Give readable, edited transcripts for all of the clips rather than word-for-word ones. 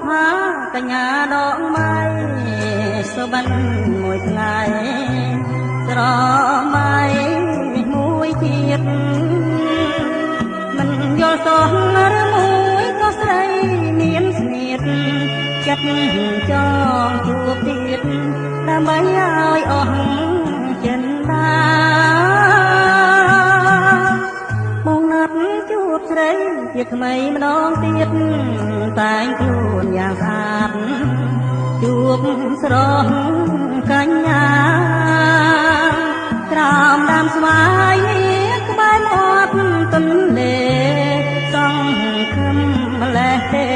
ហាកញ្ញាដកไม้សុបិនមួយថ្ងៃស្រមៃមួយទៀតមិនយល់សោះឬមួយក៏ស្រីមានស្នៀតចិត្តចង់ជួបទៀតដើម្បីឲ្យអស់ចិនតាមកណាត់ជួបស្រីជាថ្មីម្ដងទៀតតែងខ្លួនយ៉ាងស្អាតជួបស្រស់កញ្ញាក្រោមដើមស្វាយក្បែរមាត់ទន្លេសង្ឃឹមម្លេះទេ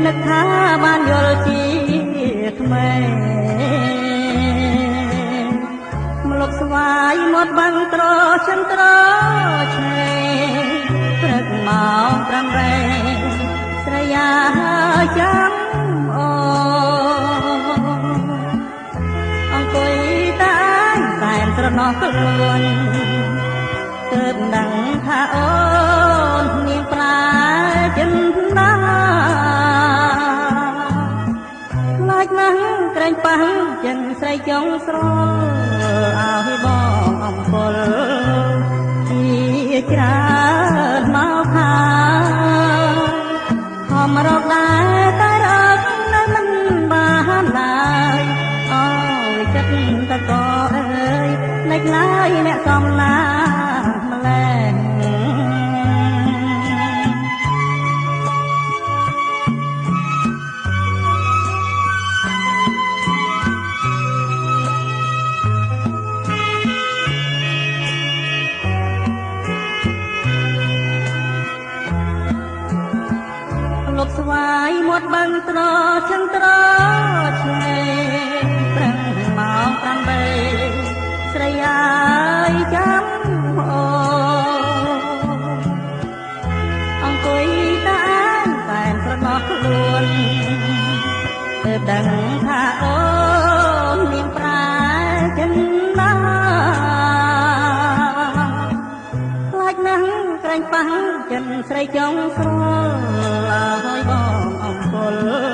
នឹកថាបានយល់ជាថ្មីម្លប់ស្វាយមាត់បាំងត្រចិនត្រឆេព្រឹកមក8ស្រយាចាំអង្គុយតែតែស្រណោះខ្លួនទើបដឹងថាអូនមានប្រាចិនណាខ្លាចណាស់ក្រែងប៉ះចិនស្រីចង់ស្រលឲ្យបងអំពលជាច្រើនមកខាខំរកដែរតែរកនៅមិនបានឡើយអូយចិត្តតកអើយលេចឡើយអ្នកសំណាម្លេះលប់ស្វាយមាត់បាំងត្រចិនត្រឆ្នេរប្រឹងម៉ោង8ស្រីអើយចាំអូអង្គុយតែតែស្រណោះខ្លួនទើបដឹងថាអូនមានប្រាចិនណាខ្លាចណាស់ក្រែងប៉ះចិនស្រីចង់ស្រលឲ្យបងអំពល